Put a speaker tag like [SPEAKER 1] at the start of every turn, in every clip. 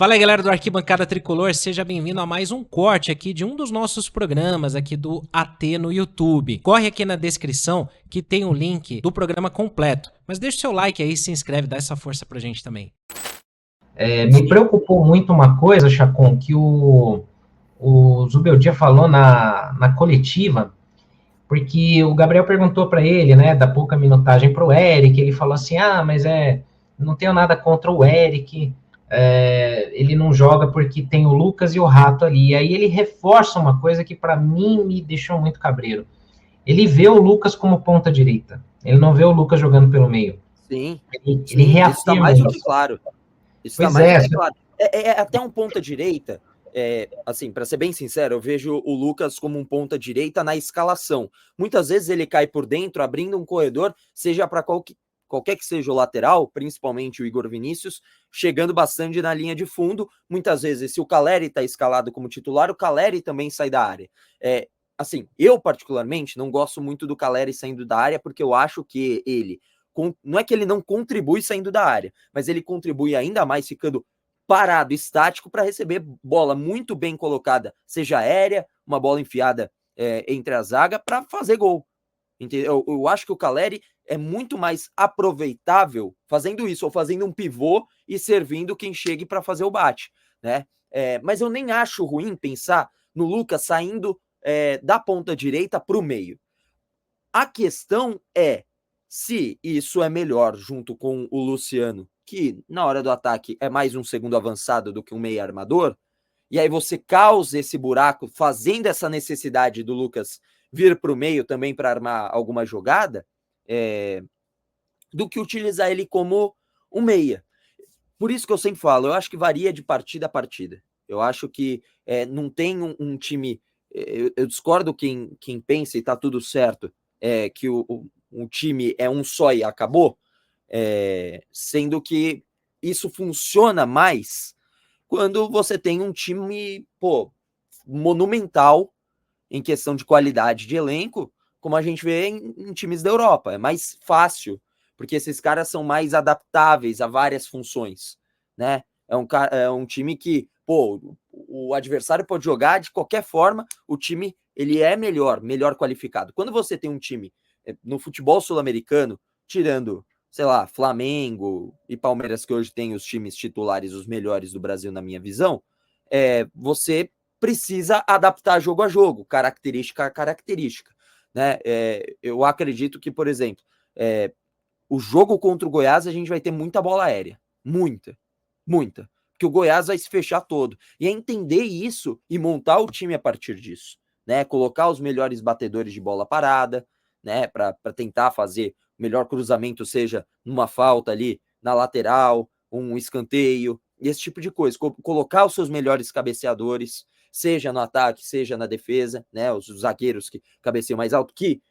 [SPEAKER 1] Fala aí, galera do Arquibancada Tricolor, seja bem-vindo a mais um corte aqui de um dos nossos programas aqui do AT no YouTube. Corre aqui na descrição que tem o link do programa completo, mas deixa o seu like aí, se inscreve, dá essa força pra gente também.
[SPEAKER 2] Me preocupou muito uma coisa, Chacon, que o Zubeldia falou na coletiva, porque o Gabriel perguntou para ele, né, da pouca minutagem para o Eric, ele falou assim, mas não tenho nada contra o Eric, ele não joga porque tem o Lucas e o Rato ali. E aí ele reforça uma coisa que para mim me deixou muito cabreiro. Ele vê o Lucas como ponta direita, ele não vê o Lucas jogando pelo meio.
[SPEAKER 3] Sim,
[SPEAKER 2] Ele
[SPEAKER 3] isso está
[SPEAKER 2] reafirma
[SPEAKER 3] mais do que
[SPEAKER 2] isso.
[SPEAKER 3] claro. Isso está
[SPEAKER 2] Pois
[SPEAKER 3] mais do
[SPEAKER 2] é,
[SPEAKER 3] que claro. É até um ponta-direita, assim, para ser bem sincero, eu vejo o Lucas como um ponta-direita na escalação. Muitas vezes ele cai por dentro, abrindo um corredor, seja para qualquer que seja o lateral, principalmente o Igor Vinícius, chegando bastante na linha de fundo. Muitas vezes, se o Calleri está escalado como titular, o Calleri também sai da área. Assim, eu particularmente não gosto muito do Calleri saindo da área, porque eu acho que ele... Não é que ele não contribui saindo da área, mas ele contribui ainda mais ficando parado, estático, para receber bola muito bem colocada, seja aérea, uma bola enfiada entre a zaga, para fazer gol. Entendeu? Eu acho que o Calleri é muito mais aproveitável fazendo isso, ou fazendo um pivô e servindo quem chegue para fazer o bate, né? Mas eu nem acho ruim pensar no Lucas saindo da ponta direita para o meio. A questão é se isso é melhor junto com o Luciano, que na hora do ataque é mais um segundo avançado do que um meio armador, e aí você causa esse buraco fazendo essa necessidade do Lucas vir para o meio também para armar alguma jogada, do que utilizar ele como um meia. Por isso que eu sempre falo, eu acho que varia de partida a partida. Eu acho que não tem um time... Eu discordo quem pensa e está tudo certo, que o time é um só e acabou, sendo que isso funciona mais quando você tem um time, monumental em questão de qualidade de elenco, como a gente vê em times da Europa. É mais fácil, porque esses caras são mais adaptáveis a várias funções, né? É um time que, o adversário pode jogar de qualquer forma, o time ele é melhor qualificado. Quando você tem um time no futebol sul-americano, tirando, sei lá, Flamengo e Palmeiras, que hoje tem os times titulares, os melhores do Brasil, na minha visão, você precisa adaptar jogo a jogo, característica a característica, né? Eu acredito que, por exemplo, o jogo contra o Goiás a gente vai ter muita bola aérea, muita, porque o Goiás vai se fechar todo, e é entender isso e montar o time a partir disso, né? Colocar os melhores batedores de bola parada, né? Para tentar fazer o melhor cruzamento, seja numa falta ali na lateral, um escanteio, esse tipo de coisa. Colocar os seus melhores cabeceadores, seja no ataque, seja na defesa, né? Os zagueiros que cabeceiam mais alto, que,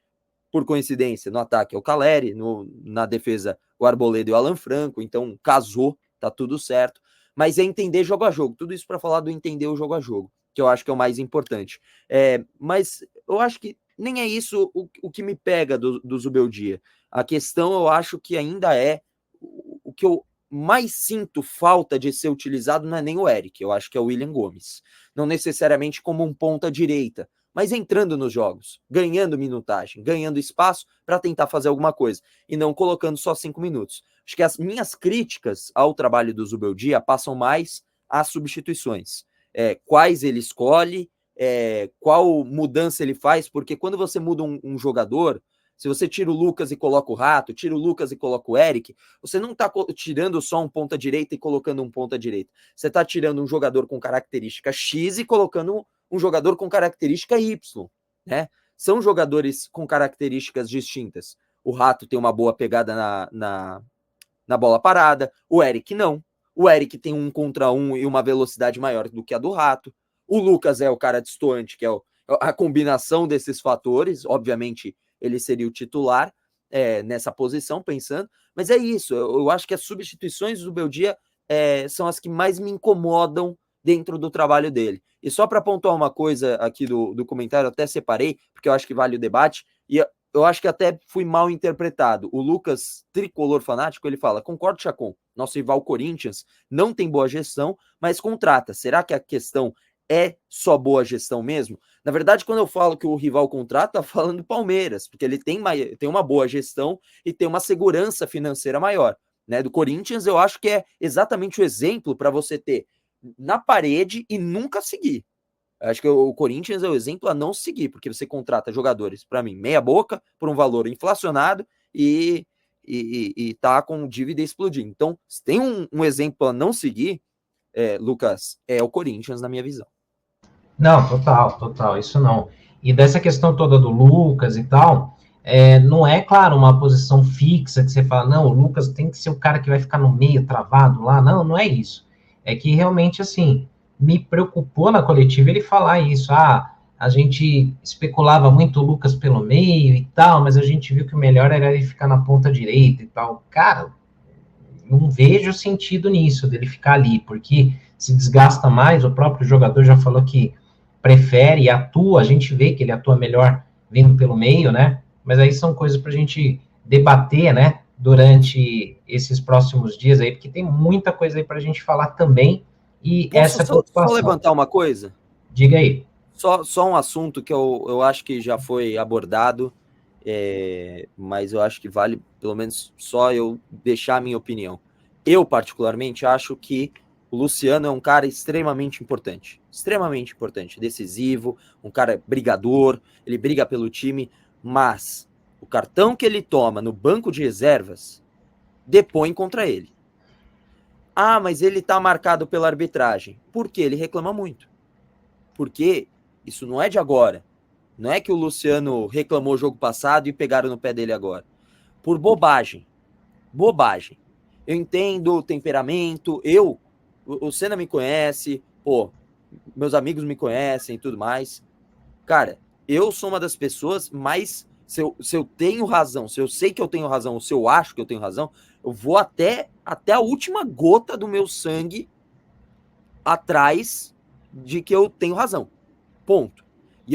[SPEAKER 3] por coincidência, no ataque é o Calleri, na defesa o Arboleda e o Alan Franco, então casou, tá tudo certo. Mas é entender jogo a jogo, tudo isso para falar do entender o jogo a jogo, que eu acho que é o mais importante. Mas eu acho que nem é isso o que me pega do Zubeldia. A questão, eu acho que ainda é o que eu mais sinto falta de ser utilizado não é nem o Eric, eu acho que é o William Gomes. Não necessariamente como um ponta direita, mas entrando nos jogos, ganhando minutagem, ganhando espaço para tentar fazer alguma coisa, e não colocando só 5 minutos. Acho que as minhas críticas ao trabalho do Zubeldia passam mais às substituições. Quais ele escolhe, qual mudança ele faz, porque quando você muda um jogador, se você tira o Lucas e coloca o Rato, tira o Lucas e coloca o Eric, você não está tirando só um ponta direita e colocando um ponta direita. Você está tirando um jogador com característica X e colocando um jogador com característica Y, né? São jogadores com características distintas. O Rato tem uma boa pegada na bola parada, o Eric não. O Eric tem 1 contra 1 e uma velocidade maior do que a do Rato. O Lucas é o cara destoante, que é a combinação desses fatores. Obviamente, ele seria o titular nessa posição, pensando. Mas é isso, eu acho que as substituições do Beldia são as que mais me incomodam dentro do trabalho dele. E só para pontuar uma coisa aqui do comentário, eu até separei, porque eu acho que vale o debate, e eu acho que até fui mal interpretado. O Lucas, tricolor fanático, ele fala, concordo, Chacon, nosso rival Corinthians não tem boa gestão, mas contrata. Será que a questão é só boa gestão mesmo? Na verdade, quando eu falo que o rival contrata, tá falando do Palmeiras, porque ele tem uma boa gestão e tem uma segurança financeira maior. Né? Do Corinthians, eu acho que é exatamente o exemplo para você ter na parede e nunca seguir. Eu acho que o Corinthians é o exemplo a não seguir, porque você contrata jogadores, para mim, meia boca, por um valor inflacionado e tá com dívida explodindo. Então, se tem um exemplo a não seguir, Lucas, é o Corinthians, na minha visão.
[SPEAKER 2] Não, total, isso não. E dessa questão toda do Lucas e tal, não é, claro, uma posição fixa que você fala, não, o Lucas tem que ser o cara que vai ficar no meio, travado lá. Não, não é isso. É que realmente, assim, me preocupou na coletiva ele falar isso. A gente especulava muito o Lucas pelo meio e tal, mas a gente viu que o melhor era ele ficar na ponta direita e tal. Cara, não vejo sentido nisso, dele ficar ali, porque se desgasta mais, o próprio jogador já falou que prefere e atua, a gente vê que ele atua melhor vindo pelo meio, né? Mas aí são coisas para a gente debater, né? Durante esses próximos dias aí, porque tem muita coisa aí para a gente falar também. E
[SPEAKER 3] Posso só levantar uma coisa?
[SPEAKER 2] Diga aí.
[SPEAKER 3] Só um assunto que eu acho que já foi abordado, mas eu acho que vale, pelo menos, só eu deixar a minha opinião. Eu, particularmente, acho que o Luciano é um cara extremamente importante, decisivo, um cara brigador, ele briga pelo time, mas o cartão que ele toma no banco de reservas depõe contra ele. Mas ele tá marcado pela arbitragem. Por quê? Ele reclama muito. Porque isso não é de agora. Não é que o Luciano reclamou o jogo passado e pegaram no pé dele agora. Por bobagem. Bobagem. Eu entendo o temperamento. O Senna me conhece. Meus amigos me conhecem e tudo mais. Cara, eu sou uma das pessoas mais... Se eu tenho razão, se eu sei que eu tenho razão, ou se eu acho que eu tenho razão, eu vou até a última gota do meu sangue atrás de que eu tenho razão. Ponto. E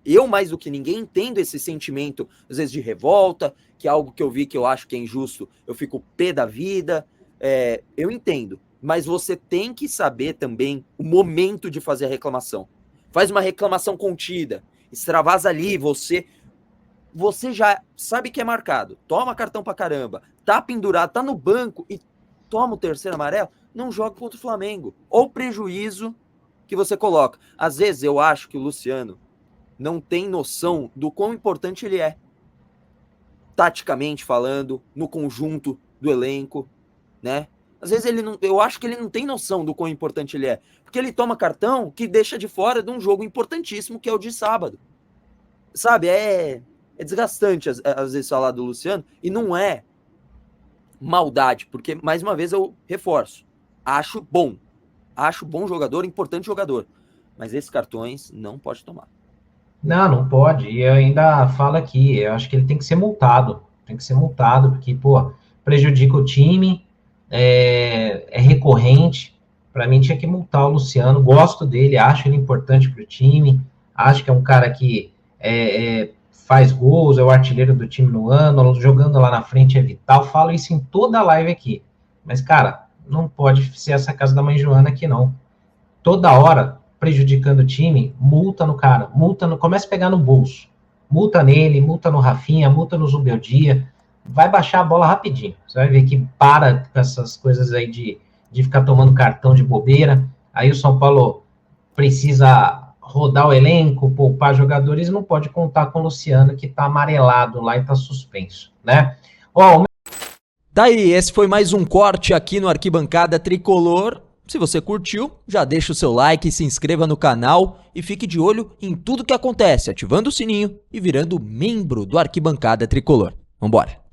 [SPEAKER 3] eu mais do que ninguém, entendo esse sentimento, às vezes de revolta, que é algo que eu vi que eu acho que é injusto, eu fico pé da vida, eu entendo. Mas você tem que saber também o momento de fazer a reclamação. Faz uma reclamação contida, extravasa ali, você já sabe que é marcado, toma cartão pra caramba, tá pendurado, tá no banco e toma o terceiro amarelo, não joga contra o Flamengo. Ou prejuízo que você coloca. Às vezes eu acho que o Luciano não tem noção do quão importante ele é. Taticamente falando, no conjunto do elenco, né? Às vezes eu acho que ele não tem noção do quão importante ele é. Porque ele toma cartão que deixa de fora de um jogo importantíssimo que é o de sábado. Sabe, é desgastante às vezes falar do Luciano, e não é maldade, porque, mais uma vez, eu reforço, acho bom jogador, importante jogador, mas esses cartões não pode tomar.
[SPEAKER 2] Não pode, e eu ainda falo aqui, eu acho que ele tem que ser multado, porque, prejudica o time, é recorrente, para mim tinha que multar o Luciano, gosto dele, acho ele importante para o time, acho que é um cara que faz gols, é o artilheiro do time no ano, jogando lá na frente é vital, falo isso em toda a live aqui. Mas, cara, não pode ser essa casa da mãe Joana aqui, não. Toda hora, prejudicando o time, multa no cara, começa a pegar no bolso. Multa nele, multa no Rafinha, multa no Zubeldia, vai baixar a bola rapidinho. Você vai ver que para com essas coisas aí de ficar tomando cartão de bobeira. Aí o São Paulo precisa rodar o elenco, poupar jogadores, não pode contar com o Luciano, que tá amarelado lá e tá suspenso, né?
[SPEAKER 4] Daí, esse foi mais um corte aqui no Arquibancada Tricolor. Se você curtiu, já deixa o seu like, se inscreva no canal e fique de olho em tudo que acontece, ativando o sininho e virando membro do Arquibancada Tricolor. Vambora!